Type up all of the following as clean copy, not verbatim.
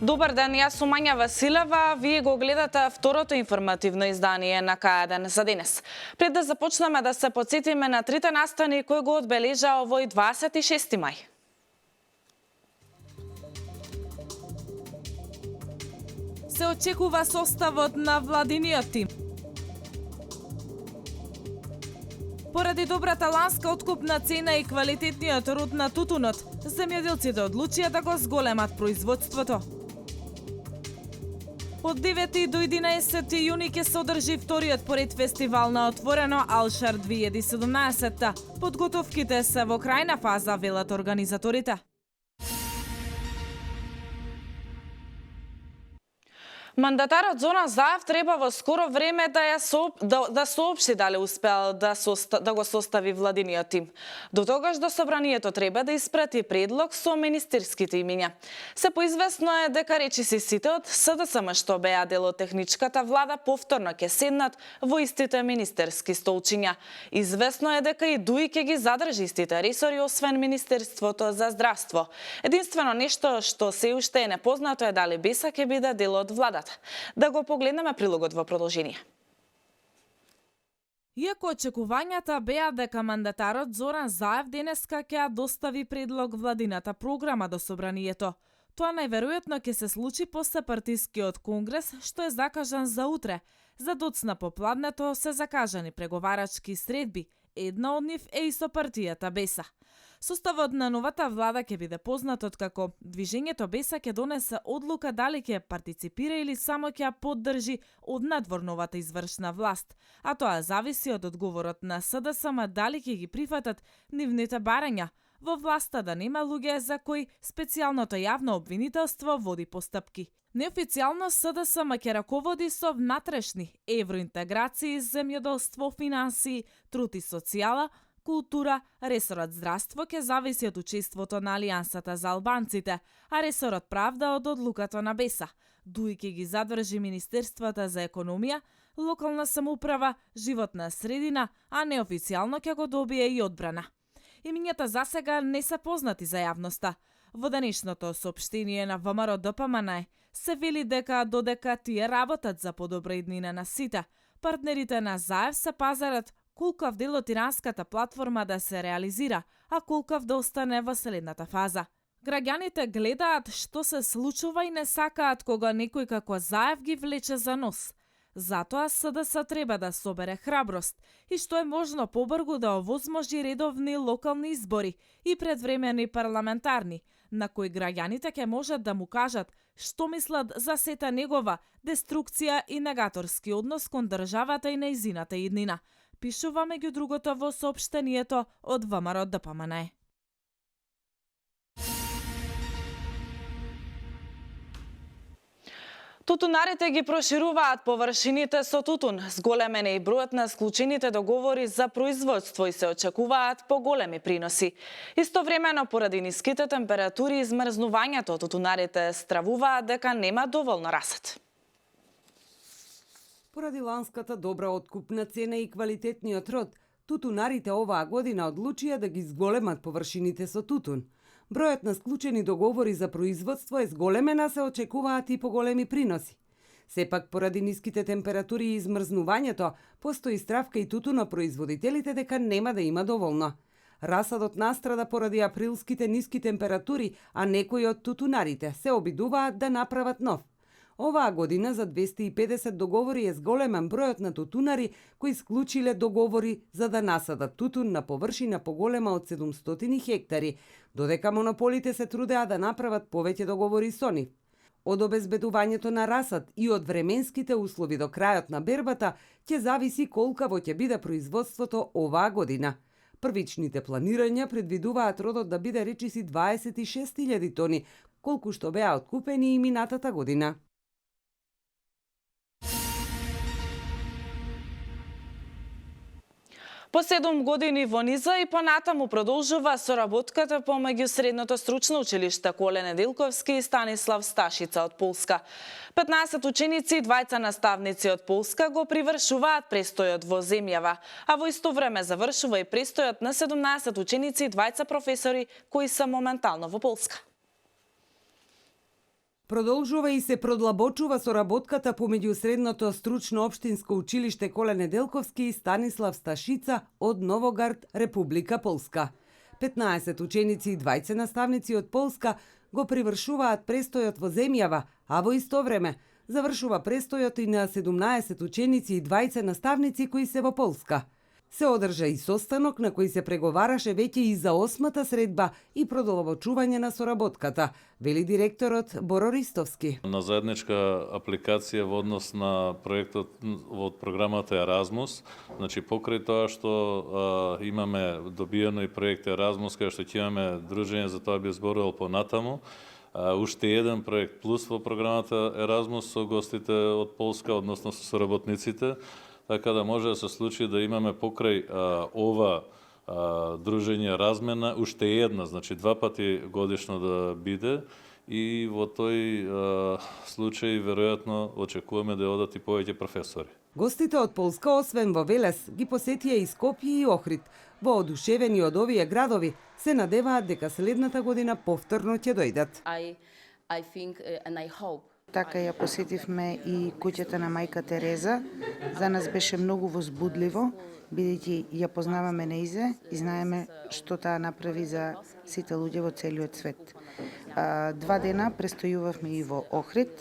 Добар ден, јас сум Мања Василева, вие го гледате второто информативно издание на К1 за денес. Пред да започнеме да се подсетиме на трите настани кои го одбележа овој 26 мај. Се очекува составот на владиниот тим. Поради добрата ланска откупна цена и квалитетниот род на тутунот, земјоделците одлучија да го зголемат производството. Од 9 до 11 јуни ќе се одржи вториот поред фестивал на отворено Алшар 2017. Подготовките се во крајна фаза, велат организаторите. Мандатарот Зоран Заев треба во скоро време да соопшти дали успеал да го состави владиниот тим. До тогаш до собранието треба да испрати предлог со министерските имиња. Се поизвестно е дека речиси сите од СДСМ што беа дел од техничката влада повторно ќе седнат во истите министерски столчиња. Известно е дека и ДУИ ќе ги задржи истите ресори освен Министерството за здравство. Единствено нешто што се уште е непознато е дали БЕСА ќе биде дел од владата. Да го погледнеме прилогот во продолжение. Иако очекувањата беа дека мандатарот Зоран Заев денеска ќе ја достави предлог владината програма до собранието, тоа најверојатно ќе се случи после партискиот конгрес што е закажан за утре. За доцна попладнето се закажани преговарачки средби. Една од нив е и со партијата БЕСА. Составот на новата влада ќе биде познат откако движењето БЕСА ќе донесе одлука дали ќе партиципира или само ќе ја поддржи од надворновата извршна власт, а тоа зависи од одговорот на СДСМ дали ќе ги прифатат нивните барања во власта да нема луѓе за кои специјалното јавно обвинителство води постапки. Неофицијално СДСМ ќе раководи со внатрешни евроинтеграции, земјоделство, финансии, труд и социјала, култура, ресорот здравство ќе зависи од учеството на Алијансата за албанците, а ресорот правда од одлуката на БЕСА. ДУИ ќе ги задржи Министерствата за економија, локална самоуправа, животна средина, а неофицијално ќе го добие и одбрана. Имињата засега не се познати за јавноста. Во денешното соопштение на ВМРО ДПМН се вели дека додека тие работат за подобра иднина на сите, партнерите на Заев се пазарат колкав дел од тиранската платформа да се реализира, а колкав да остане во следната фаза. Граѓаните гледаат што се случува и не сакаат кога некој како Заев ги влече за нос. Затоа СДС треба да собере храброст и што е можно побрзо да овозможи редовни локални избори и предвремени парламентарни, на кои граѓаните ќе можат да му кажат што мислат за сета негова деструкција и негаторски однос кон државата и нејзината иднина, пишува меѓу другото во соопштението од ВМРО ДПМН. Тутунарите ги прошируваат површините со тутун. Зголемен е и бројот на склучените договори за производство и се очекуваат поголеми приноси. Истовремено, поради ниските температури и измрзнувањето, тутунарите стравуваат дека нема доволно расад. Поради ланската добра откупна цена и квалитетниот род, тутунарите оваа година одлучија да ги зголемат површините со тутун. Бројот на склучени договори за производство е зголемен, а се очекуваат и поголеми приноси. Сепак, поради ниските температури и измрзнувањето, постои стравка и тутунопроизводителите дека нема да има доволно. Расадот настрада поради априлските ниски температури, а некои од тутунарите се обидуваат да направат нов. Оваа година за 250 договори е зголемен бројот на тутунари кои склучиле договори за да насадат тутун на површина поголема од 700 хектари, додека монополите се трудеа да направат повеќе договори со нив. Од обезбедувањето на расад и од временските услови до крајот на бербата ќе зависи колкаво ќе биде производството оваа година. Првичните планирања предвидуваат родот да биде речиси 26.000 тони, колку што беа откупени и минатата година. По 7 години во низа и понатаму продолжува соработката помеѓу Средното стручно училиште Коле Неделковски и Станислав Сташица од Полска. 15 ученици и двајца наставници од Полска го привршуваат престојот во земјава, а во исто време завршува и престојот на 17 ученици и двајца професори кои се моментално во Полска. Продолжува и се продлабочува соработката помеѓу Средното стручно општинско училиште Коле Неделковски и Станислав Сташица од Новоград, Република Полска. 15 ученици и двајца наставници од Полска го привршуваат престојот во земјава, а во исто време завршува престојот и на 17 ученици и двајца наставници кои се во Полска. Се одржа и состанок на кој се преговараше веќе и за 8-та средба и продолбочување на соработката, вели директорот Боро Ристовски. На заедничка апликација во однос на проектот од програмата Еразмус, значи покрај тоа што имаме добиено и проект Еразмус, кај што ќе имаме дружење, за тоа би зборувал понатаму, уште еден проект плюс во програмата Еразмус со гостите од Полска, односно со соработниците, така да може да се случи да имаме покрај ова дружење размена уште една, значи 2 пати годишно да биде, и во тој случај веројатно очекуваме да одат и повеќе професори. Гостите од Полска, освен во Велес, ги посетија и Скопје и Охрид. Воодушевени од овие градови, се надеваат дека следната година повторно ќе дојдат. I think and I hope. Така ја посетивме и куќата на мајка Тереза. За нас беше многу возбудливо, бидејќи ја познаваме неизе и знаеме што таа направи за сите луѓе во целиот свет. 2 дена престојувавме и во Охрид.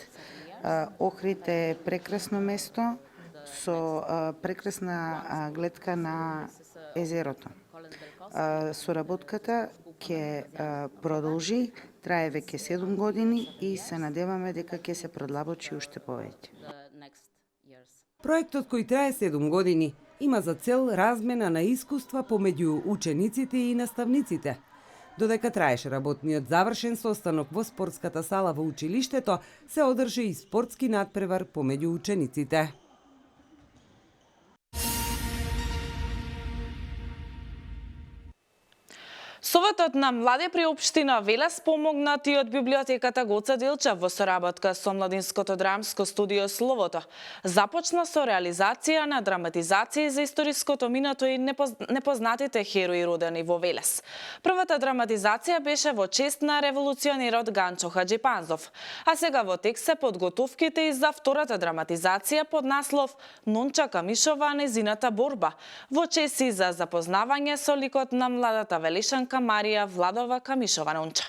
Охрид е прекрасно место со прекрасна гледка на езерото. Соработката ќе продолжи, трае веќе 7 години и се надеваме дека ќе се продлабочи уште повеќе. Проектот кој трае 7 години има за цел размена на искуства помеѓу учениците и наставниците. Додека траеше работниот завршен состанок во спортската сала во училиштето, се одржи и спортски надпревар помеѓу учениците. Советот на млади при општина Велес помогнати од библиотеката Гоце Делчев во соработка со младинското драмско студио Словото започна со реализација на драматизација за историското минато и непознатите херои родени во Велес. Првата драматизација беше во чест на револуционерот Ганчо Хаџипанзов, а сега во тек се подготовките и за втората драматизација под наслов Нонча Камишова незината борба, во чест и за запознавање со ликот на младата велишанка Марија Владова Камишова Нонча.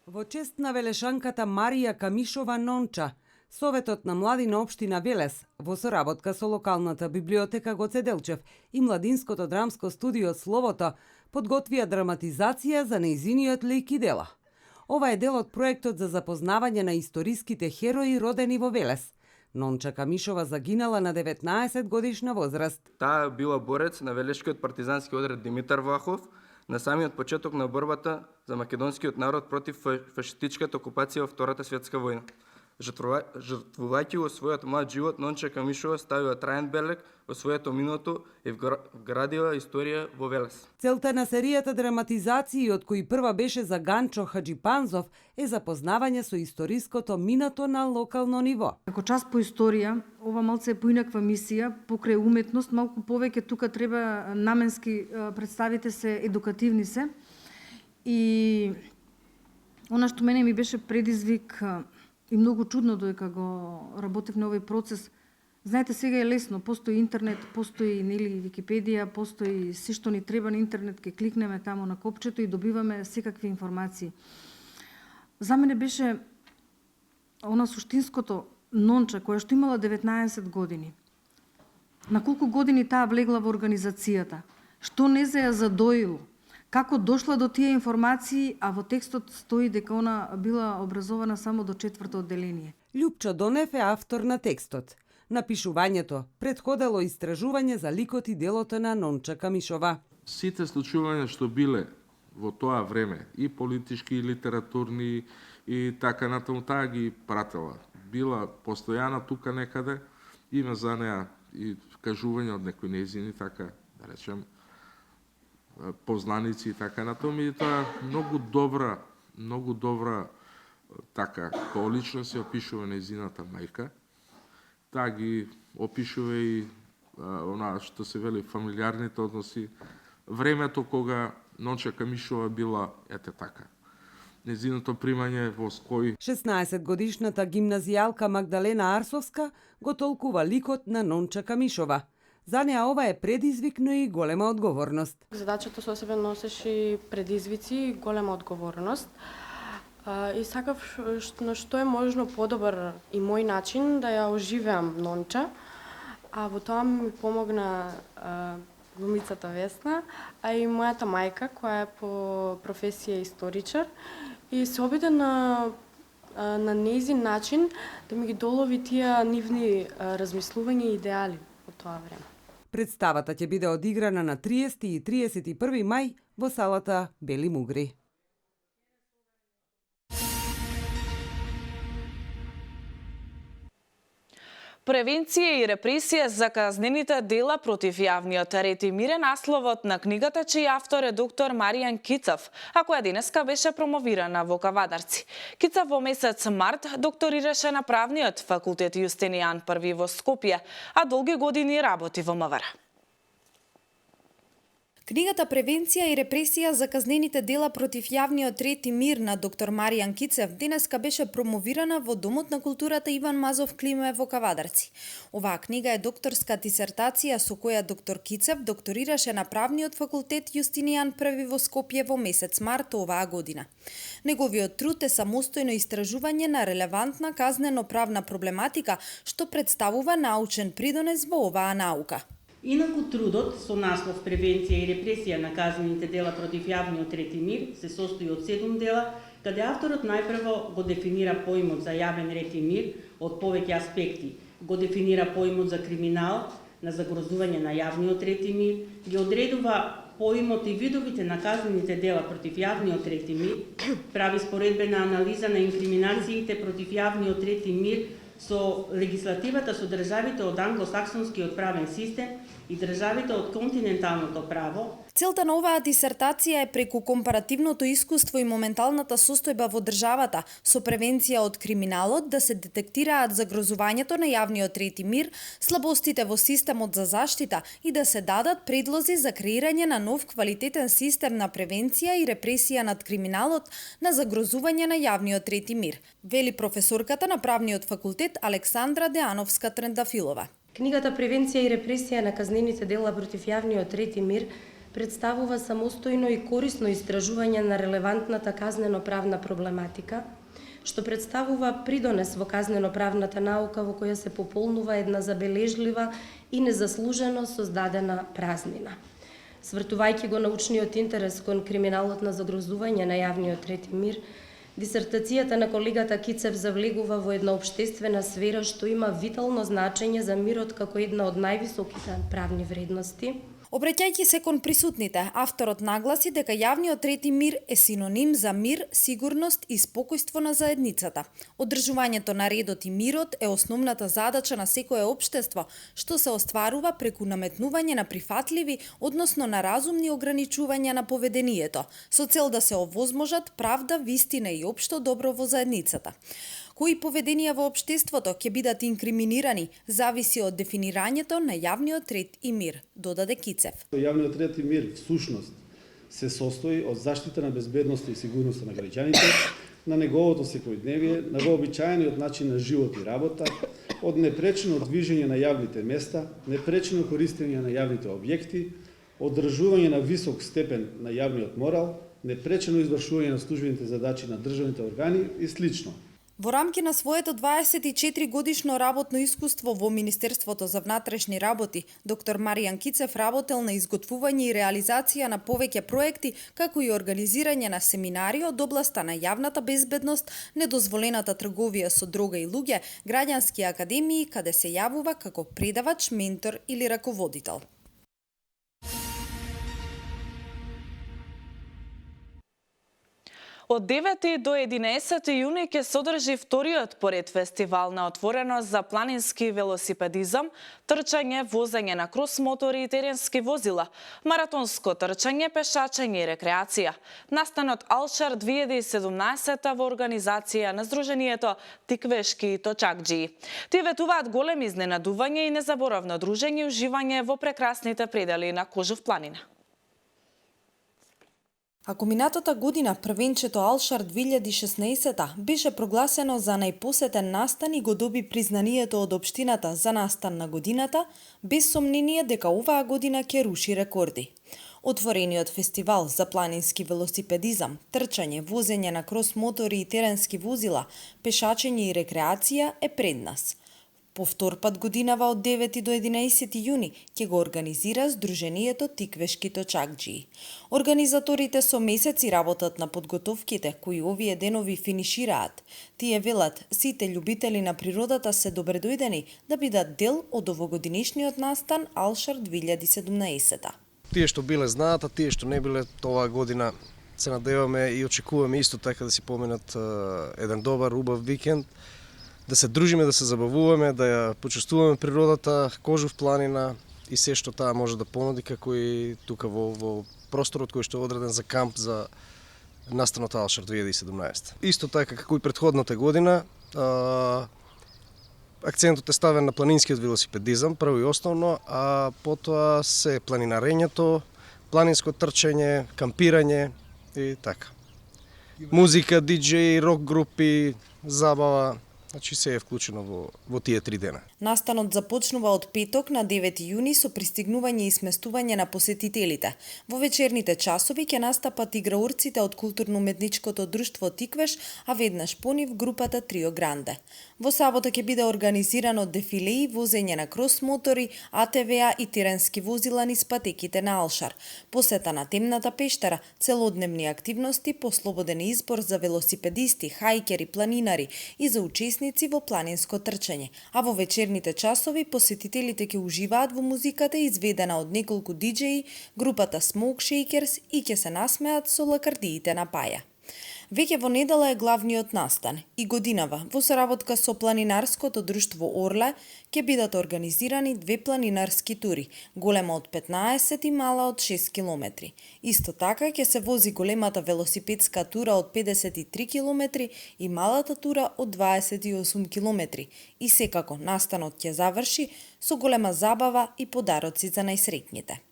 Во чест на велешанката Марија Камишова Нонча, Советот на млади на општина Велес во соработка со локалната библиотека Гоце Делчев и младинското драмско студио Словото подготвија драматизација за нејзиниот лик и дела. Ова е дел од проектот за запознавање на историските херои родени во Велес. Нонча Камишова загинала на 19 годишна возраст. Таа била борец на велешкиот партизански одред Димитар Влахов на самиот почеток на борбата за македонскиот народ против фашистичката окупација во Втората светска војна. Жртвувајќи го својот млад живот, Нонча Камишова ставила траен белег во своето минато и вградила историја во Велес. Целта на серијата драматизации, од кои прва беше за Ганчо Хаџипанзов, е запознавање со историското минато на локално ниво. Како час по историја, ова малце е поинаква мисија, покрај уметност, малку повеќе тука треба наменски представите се, едукативни се. И она што мене ми беше предизвик и многу чудно додека го работев на овој процес. Знаете, сега е лесно, постои интернет, постои нели Википедија, постои се што ни треба на интернет, ке кликнеме таму на копчето и добиваме секакви информации. За мене беше она суштинското Нонча, која што имала 19 години. На колку години таа влегла во организацијата? Што не се ја задоило? Како дошла до тие информации, а во текстот стои дека она била образована само до 4-то одделение. Љупчо Донев е автор на текстот. Напишувањето претходело истражување за ликот и делото на Нонча Камишова. Сите случувања што биле во тоа време, и политички, и литературни, и таа ги пратела. Била постојана тука некаде, има за неа и кажување од некои незини, така, да речем, познаници и така натаму, и тоа многу добра така, као личност се опишува незината мајка. Таа ги опишува и она што се вели фамилиарните односи, времето кога Нонча Камишова била ете така. Незиното примање во Ској. 16-годишната гимназијалка Магдалена Арсовска го толкува ликот на Нонча Камишова. За неа ова е предизвик, но и голема одговорност. Задачата со себе носеше предизвици и голема одговорност. И сакав на што е можно подобар и мој начин да ја оживеам Нонча, а во тоа ми помогна глумицата Весна, а и мојата мајка, која е по професија историчар, и се обиде на нејзин начин да ми ги долови тие нивни размислувања и идеали од тоа време. Представата ќе биде одиграна на 30 и 31 мај во салата Бели Мугри. Превенција и репресија за казнените дела против јавниот ред и мир е насловот на книгата чиј автор е доктор Маријан Кицев, а која денеска беше промовирана во Кавадарци. Кицев во месец март докторираше на правниот факултет Јустинијан I во Скопје, а долги години работи во МВР. Книгата Превенција и репресија за казнените дела против јавниот ред и мир на доктор Маријан Кицев денеска беше промовирана во Домот на културата Иван Мазов Климе во Кавадарци. Оваа книга е докторска дисертација со која доктор Кицев докторираше на правниот факултет Јустинијан I во Скопје во месец март оваа година. Неговиот труд е самостојно истражување на релевантна казнено-правна проблематика што представува научен придонес во оваа наука. Инаку трудот со наслов Превенција и репресија на казнените дела против јавниот ред и мир се состои од 7 дела, каде авторот најпрво го дефинира поимот за јавен ред и мир од повеќе аспекти. Го дефинира поимот за криминал, на загрозување на јавниот ред и мир, ги одредува поимот и видовите на казнените дела против јавниот ред и мир, прави споредбена анализа на инкриминациите против јавниот ред и мир со легислативата со државите од англосаксонскиот правен систем и државите од континенталното право. Целта на оваа дисертација е преку компаративното искуство и моменталната состојба во државата со превенција од криминалот да се детектираат загрозувањето на јавниот ред и мир, слабостите во системот за заштита и да се дадат предлози за креирање на нов квалитетен систем на превенција и репресија над криминалот на загрозување на јавниот ред и мир, вели професорката на правниот факултет Александра Деановска Трендафилова. Книгата Превенција и репресија на казнените дела против јавниот ред и мир представува самостојно и корисно истражување на релевантната казнено-правна проблематика, што представува придонес во казнено-правната наука во која се пополнува една забележлива и незаслужено создадена празнина. Свртувајќи го научниот интерес кон криминалот на загрозување на јавниот ред и мир, дисертацијата на колегата Кицев завлегува во една општествена сфера што има витално значење за мирот како една од највисоките правни вредности. Обраќајќи се кон присутните, авторот нагласи дека јавниот ред и мир е синоним за мир, сигурност и спокојство на заедницата. Одржувањето на редот и мирот е основната задача на секое општество, што се остварува преку наметнување на прифатливи, односно на разумни ограничувања на поведението, со цел да се овозможат правда, вистина и општо добро во заедницата. Кои поведенија во општеството ќе бидат инкриминирани, зависи од дефинирањето на јавниот ред и мир, додаде Кицев. Јавниот ред и мир всушност се состои од заштита на безбедноста и сигурноста на граѓаните, на неговото секојдневие, на вообичаениот начин на живот и работа, од непречено движење на јавните места, непречено користење на јавните објекти, одржување на висок степен на јавниот морал, непречено извршување на службените задачи на државните органи и слично. Во рамки на своето 24 годишно работно искуство во Министерството за внатрешни работи, доктор Маријан Кицев работел на изготвување и реализација на повеќе проекти, како и организирање на семинари од областа на јавната безбедност, недозволената трговија со дрога и луѓе, граѓански академии, каде се јавува како предавач, ментор или раководител. Од 9 до 11 јуни ќе се одржи вториот поред фестивал на отворено за планински велосипедизам, трчање, возење на крос-мотори и теренски возила, маратонско трчање, пешачење и рекреација. Настанот Алшар 2017 во организација на Сдруженијето Тиквешки точакџии. Тие ветуваат голем изненадување и незаборавно дружење и уживање во прекрасните предели на Кожув планина. Ако минатата година првенчето Алшар 2016 беше прогласено за најпосетен настан и го доби признанието од општината за настан на годината, без сомнение дека оваа година ќе руши рекорди. Отворениот фестивал за планински велосипедизам, трчање, возење на крос-мотори и теренски возила, пешачење и рекреација е пред нас. По втор пат годинава од 9 до 11 јуни ќе го организира Сдруженијето Тиквешки точакџии. Организаторите со месеци работат на подготовките кои овие денови финишираат. Тие велат сите љубители на природата се добредојдени да бидат дел од овогодинешниот настан Алшар 2017. Тие што биле знаат, а тие што не биле оваа година се надеваме и очекуваме исто така да си поменат еден добар, убав викенд, да се дружиме, да се забавуваме, да ја почувствуваме природата, Кожув планина и се што таа може да понуди како и тука во просторот кој што е одреден за камп за настанот Алшар 2017. Исто така како и претходната година, акцентот е ставен на планинскиот велосипедизам, прво и основно, а потоа се планинарењето, планинско трчање, кампирање и така. Музика, диџеи, рок групи, забава, значи се е вклучено во тие 3 дена. Настанот започнува од петок на 9 јуни со пристигнување и сместување на посетителите. Во вечерните часови ќе настапат играурците од културно-уметничкото друштво Тиквеш, а веднаш по нив групата Трио Гранде. Во сабота ќе биде организирано дефилеи, возење на крос-мотори, АТВ-а и теренски возила низ патеките на Алшар, посета на темната пештера, целодневни активности по слободен избор за велосипедисти, хајкери, планинари и за учесници во планинско трчање, а во вечерните часови посетителите ќе уживаат во музиката изведена од неколку диџеи, групата Smoke Shakers и ќе се насмеат со лакардиите на Паја. Веќе во недела е главниот настан и годинава во соработка со планинарското друштво Орле ќе бидат организирани 2 планинарски тури, голема од 15 и мала од 6 километри. Исто така ќе се вози големата велосипедска тура од 53 километри и малата тура од 28 километри. И секако настанот ќе заврши со голема забава и подароци за најсреќните.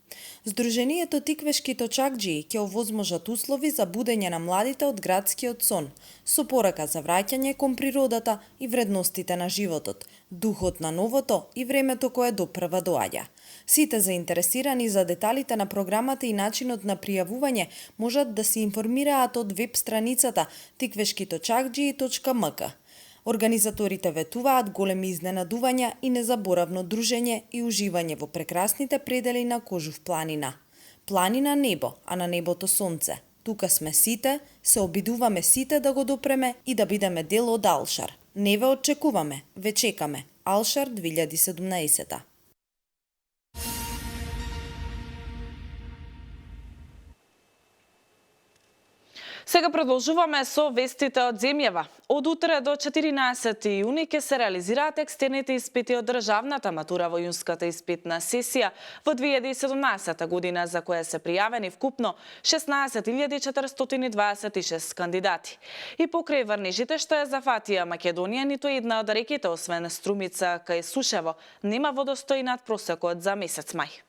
Сдруженијето Тиквешки точакџии ќе овозможат услови за будење на младите од градскиот сон, со порака за враќање кон природата и вредностите на животот, духот на новото и времето кое допрва доаѓа. Сите заинтересирани за деталите на програмата и начинот на пријавување можат да се информираат од веб страницата tikveshkitocakdžiji.mk. Организаторите ветуваат големи изненадувања и незаборавно дружење и уживање во прекрасните предели на Кожув планина. Планина небо, а на небото сонце. Тука сме сите, се обидуваме сите да го допреме и да бидеме дел од Алшар. Не ве очекуваме, ве чекаме. Алшар 2017. Сега продолжуваме со вестите од земјава. Од утре до 14 јуни ќе се реализираат екстерните испити од државната матура во јунската испитна сесија во 2017 година, за која се пријавени вкупно 16.426 кандидати. И покрај врнежите што ја зафатија Македонија, ниту една од реките, освен Струмица кај Сушево, нема водостои над просекот за месец мај.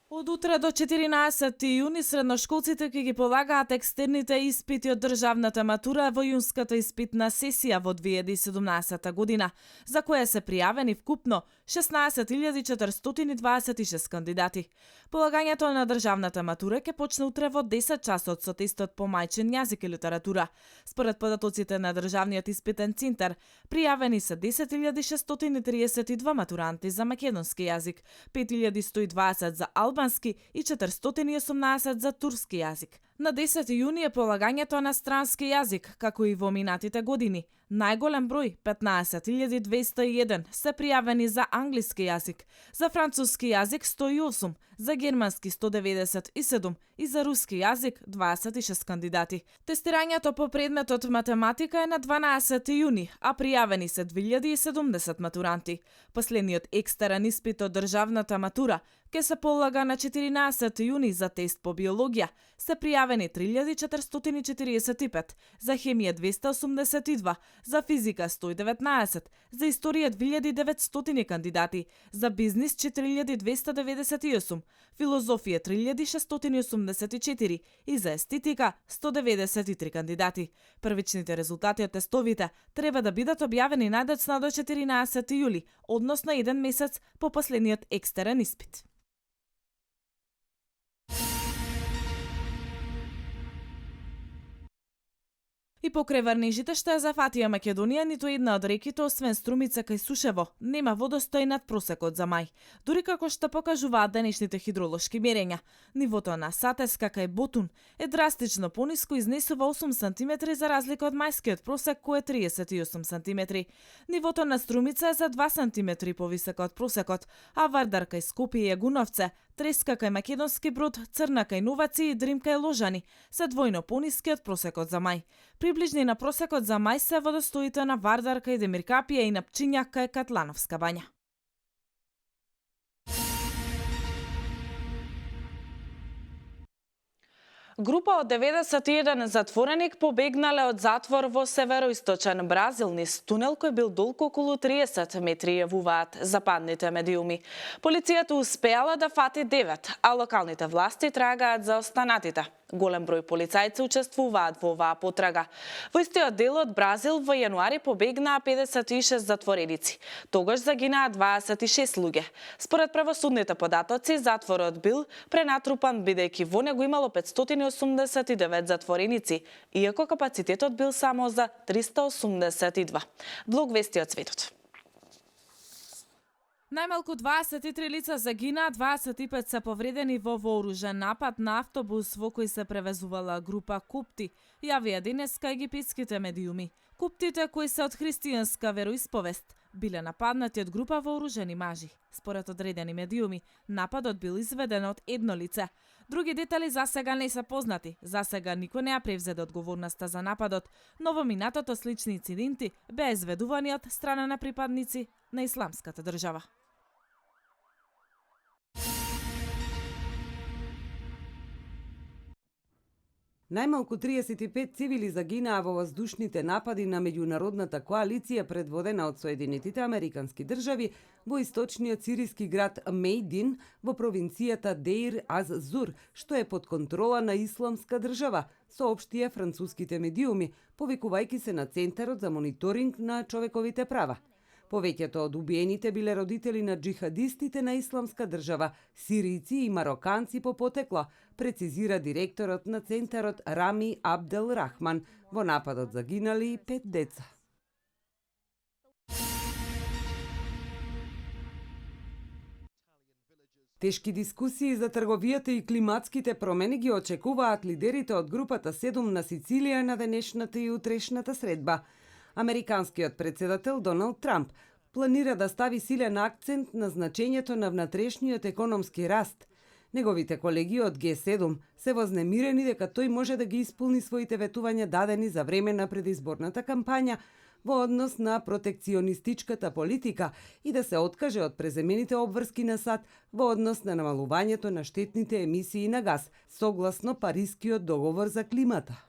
Од утре до 14 јуни средношколците ќе ги полагаат екстерните испити од државната матура во јунската испитна сесија во 2017 година, за која се пријавени вкупно 16.426 кандидати. Полагањето на државната матура ќе почне утре во 10 часот со тестот по мајчин јазик и литература. Според податоците на Државниот испитен центар, пријавени се 10.632 матуранти за македонски јазик, 5.120 за албански и 418 за турски јазик. На 10 јуни е полагањето на странски јазик, како и во минатите години. Најголем број, 15.201, се пријавени за англиски јазик, за француски јазик 108, за германски 197 и за руски јазик 26 кандидати. Тестирањето по предметот математика е на 12 јуни, а пријавени се 2070 матуранти. Последниот екстерен испит од државната матура ке се полага на 14 јуни за тест по биологија. Се пријавени 3445, за хемија 282, за физика 119, за историја 2900 кандидати, за бизнис 4298, филозофија 3684 и за естетика 193 кандидати. Првичните резултати од тестовите треба да бидат објавени најдоцна до 14 јули, односно 1 месец по последниот екстерен испит. И покрај врнежите што ја зафатија Македонија, ниту една од реките, освен Струмица кај Сушево, нема водостој над просекот за мај. Дури како што покажуваат денешните хидролошки мерења, нивото на Сатеска кај Ботун е драстично пониско, изнесува 8 см за разлика од мајскиот просек кој е 38 см. Нивото на Струмица е за 2 см повисоко од просекот, а Вардар кај Скопје и Јагуновце, Треска кај Македонски Брод, Црна кај Новаци и Дрим кај Ложани се двојно пониски од просекот за мај. Приближни на просекот за мај се водостоите на Вардар кај Демиркапија и на Пчињак кај Катлановска бања. Група од 91 затвореник побегнале од затвор во североисточен Бразил низ тунел кој бил долг околу 30 метри, јавуваат западните медиуми. Полицијата успеала да фати 9, а локалните власти трагаат за останатите. Голем број полицајци учествуваат во оваа потрага. Во истиот дел од Бразил во јануари побегнаа 56 затвореници. Тогаш загинаа 26 луѓе. Според правосудните податоци, затворот бил пренатрупан бидејќи во него имало 589 затвореници, иако капацитетот бил само за 382. Блог вести од светот. Најмалку 23 лица загинаа, 25 се повредени во вооружен напад на автобус во кој се превезувала група купти, јавија денеска египетските медиуми. Куптите кои се од христијанска вероисповест биле нападнати од група вооружени мажи. Според одредени медиуми, нападот бил изведен од едно лице. Други детали засега не се познати. Засега никој не ја превзеде одговорноста за нападот, но во минатото слични инциденти беа изведувани од страна на припадници на исламската држава. Најмалку 35 цивили загинаа во воздушните напади на меѓународната коалиција предводена од Соединетите Американски држави во источниот сириски град Мейдин во провинцијата Деир аз-Зур, што е под контрола на Исламска држава, соопштија француските медиуми, повикувајќи се на Центарот за мониторинг на човековите права. Повеќето од убиените биле родители на джихадистите на Исламска држава, сиријци и мароканци по потекло, прецизира директорот на Центарот Рами Абдел Рахман. Во нападот загинали 5 деца. Тешки дискусии за трговијата и климатските промени ги очекуваат лидерите од групата 7 на Сицилија на денешната и утрешната средба. Американскиот председател Доналд Трамп планира да стави силен акцент на значењето на внатрешниот економски раст. Неговите колеги од Г7 се вознемирени дека тој може да ги исполни своите ветувања дадени за време на предизборната кампања во однос на протекционистичката политика и да се откаже од преземените обврски на САД во однос на намалувањето на штетните емисии на газ, согласно Парискиот договор за климата.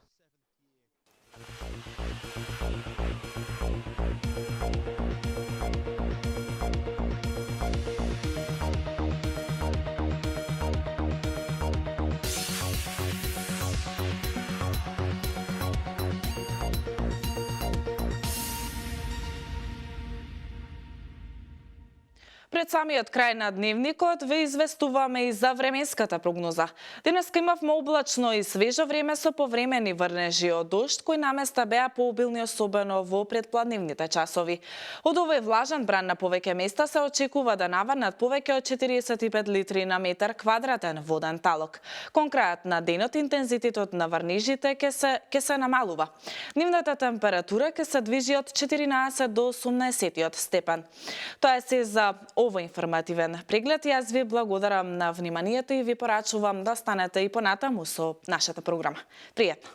Пред самиот крај на дневникот ве известуваме и за временската прогноза. Денеска имавме облачно и свежо време со повремени врнежи од дожд, кои наместа беа пообилни особено во предпладневните часови. Од овој влажен бран на повеќе места се очекува да наврнат повеќе од 45 литри на метар квадратен воден талок. Кон крајот на денот интензитетот на врнежите ќе се намалува. Нивната температура ќе се движи од 14 до 18 степен. Тоа е се за овој информативен преглед. Јас ви благодарам на вниманието и ви порачувам да станете и понатаму со нашата програма. Пријатно!